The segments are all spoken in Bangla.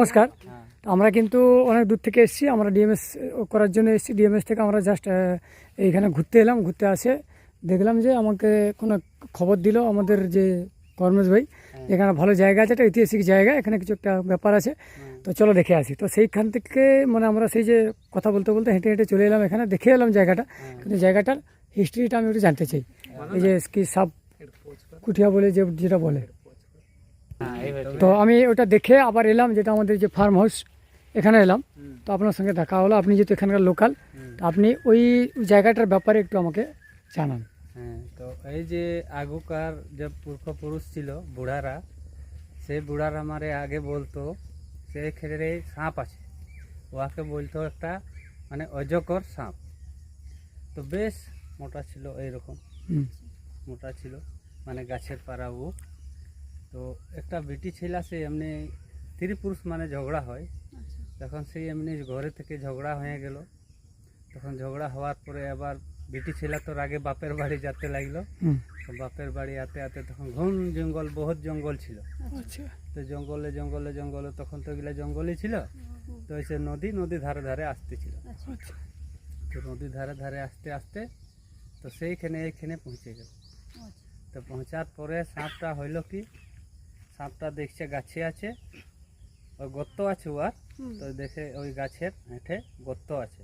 নমস্কার। তো আমরা কিন্তু অনেক দূর থেকে এসেছি, আমরা ডিএমএস করার জন্য এসেছি। ডিএমএস থেকে আমরা জাস্ট এইখানে ঘুরতে এলাম। ঘুরতে আসে দেখলাম যে আমাকে কোনো খবর দিল আমাদের যে কর্মেশ ভাই, এখানে ভালো জায়গা আছে, একটা ঐতিহাসিক জায়গা, এখানে কিছু একটা ব্যাপার আছে, তো চলো দেখে আসি। তো সেইখান থেকে মানে আমরা সেই যে কথা বলতে বলতে হেঁটে হেঁটে চলে এলাম, এখানে দেখে এলাম জায়গাটা, কিন্তু জায়গাটার হিস্ট্রিটা আমি একটু জানতে চাই। এই যে কি সাপ কুঠিয়া বলে যেটা বলে, তো আমি ওটা দেখে আবার এলাম, যেটা আমাদের যে ফার্ম হাউস এখানে এলাম। তো আপনার সঙ্গে দেখা হলো, আপনি যেহেতু এখানকার লোকাল, আপনি ওই জায়গাটার ব্যাপারে একটু আমাকে জানান। হ্যাঁ, তো এই যে আগুকার যে পূর্বপুরুষ ছিল বুড়ারা, সেই বুড়ারা আমারে আগে বলতো সে ক্ষেত্রে সাপ আছে, ওয়াকে বলতো একটা মানে অজগর সাপ। তো বেশ মোটা ছিল, এইরকম মোটা ছিল, মানে গাছের পাড়া ও। তো একটা বেটি ছিল, সে এমনি স্ত্রী পুরুষ মানে ঝগড়া হয়, তখন সেই এমনি ঘরে থেকে ঝগড়া হয়ে গেল। তখন ঝগড়া হওয়ার পরে আবার বেটি ছেলে তো আগে বাপের বাড়ি যেতে লাগলো। তো বাপের বাড়ি আতে আতে তখন ঘন জঙ্গল, বহুত জঙ্গল ছিল। তো জঙ্গলে জঙ্গলে জঙ্গলে তখন তো এগুলো জঙ্গলই ছিল। তো সে নদী ধারে ধারে আসতেছিল। তো নদী ধারে ধারে আসতে আসতে তো এইখানে পৌঁছে গেল। তো পৌঁছার পরে সাপটা হইল কি, সাপটা দেখছে গাছে আছে, ওই গর্ত আছে ওর। তো দেখে ওই গাছের হেঁটে গর্ত আছে,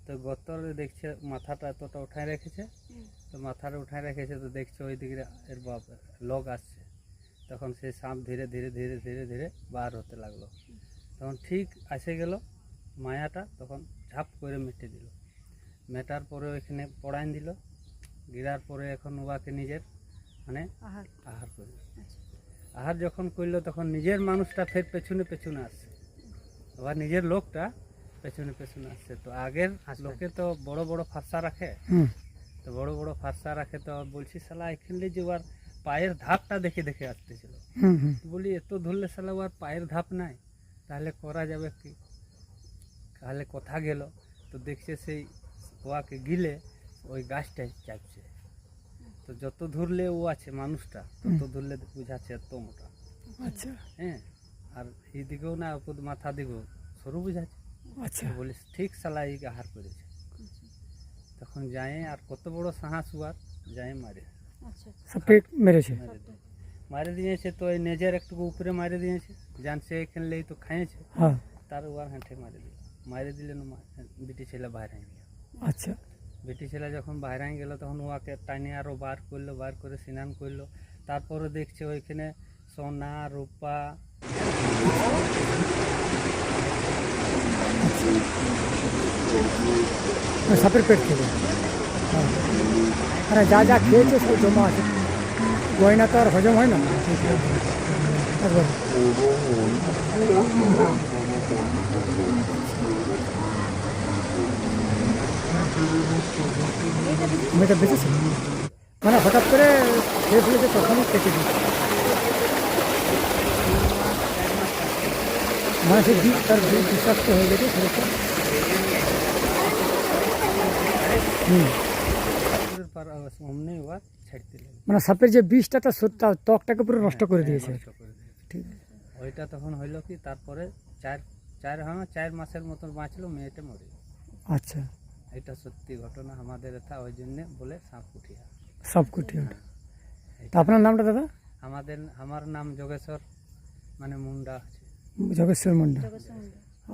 তো গর্তর দেখছে মাথাটা এতটা উঠায় রেখেছে। তো মাথাটা উঠায় রেখেছে, তো দেখছে ওই দিকে এর বাপ লোক আসছে। তখন সেই সাপ ধীরে ধীরে ধীরে ধীরে ধীরে বার হতে লাগলো। তখন ঠিক এসে গেল মায়াটা, তখন ঝাপ করে মেটে দিল। মেটার পরে ওইখানে পড়াইন দিল, গিরার পরে এখন ওকে নিজের মানে আহার করল। আহার যখন করলো তখন নিজের মানুষটা ফের পেছনে পেছনে আসছে, আবার নিজের লোকটা পেছনে পেছনে আসছে। তো আগের লোকে তো বড় বড় ফাঁসা রাখে, তো বড় বড় ফাঁসা রাখে। তো বলছি শালা এখানে যে ওর পায়ের ধাপটা দেখে দেখে আসতেছিল। বলি এত ধরলে শালা ওর পায়ের ধাপ নাই, তাহলে করা যাবে কি, তাহলে কোথা গেল? তো দেখছে সেই ওয়াকে গিলে ওই গাছটাই চাপছে। তো যত ধরলে ও আছে মানুষটা, তত ধরলে বুঝাচ্ছে এত মোটা। আচ্ছা, হ্যাঁ, আর এই দিকেও না মাথা দিকেও সরু বুঝাচ্ছে। আচ্ছা, বলিস ঠিক সালা এই আহার করেছে। তখন যায় আর কত বড় সাহস হওয়ার, যায় মারে সাপে মেরেছে। মারে দিয়েছে। তো এই নেজের একটু উপরে মারে দিয়েছে, জানছে এখানলেই তো খাইয়েছে। তার ওয়ার হেঁটে মারে দিলেন। বেটি ছেলে বাইরে গেল। আচ্ছা, বেটি ছেলে যখন বাইরে গেল, তখন ওয়াকে টাইনে আরো বার করলো, বার করে স্নান করলো। তারপরে দেখছে ওইখানে সোনা রূপা, সাপের পেট থেকে মানে যা যা খেয়েছে সব জমা আছে, গয়না তো আর হজম হয় না একবার। মেয়েটা বেঁচেছে মানে হঠাৎ করে খেয়ে ফেলেছে, তখনই কেটে দিয়েছে। মানে সে তার বিষাক্ত হয়ে গেছে সেটা। মানে সাপের যে বিষটা তার ত্বকটাকে পুরো নষ্ট করে দিয়েছে। ঠিক, ওইটা তখন হইলো কি, তারপরে চার মাসের মতন বাঁচলো, মেয়েটা মরে। আচ্ছা, এটা সত্যি ঘটনা আমাদের এটা, ওই জন্য বলে সাপকুঠিয়া। সাপকুঠিয়া। তা আপনার নামটা দাদা? আমার নাম যোগেশ্বর, মানে মুন্ডা আছে। যোগেশ্বর মুন্ডা।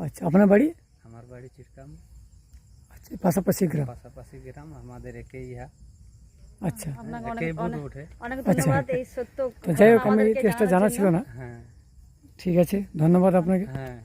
আচ্ছা, আপনার বাড়ি? আমার বাড়ি চিরকাম। আচ্ছা, পাশাপাশি গ্রাম? পাশাপাশি গ্রাম, আমাদের একই ইহা। আচ্ছা, একই বুধ ওঠে। আচ্ছা, তো যাই হোক, আমি ইতিহাসটা জানা ছিল না। হ্যাঁ, ঠিক আছে, ধন্যবাদ আপনাকে। হ্যাঁ।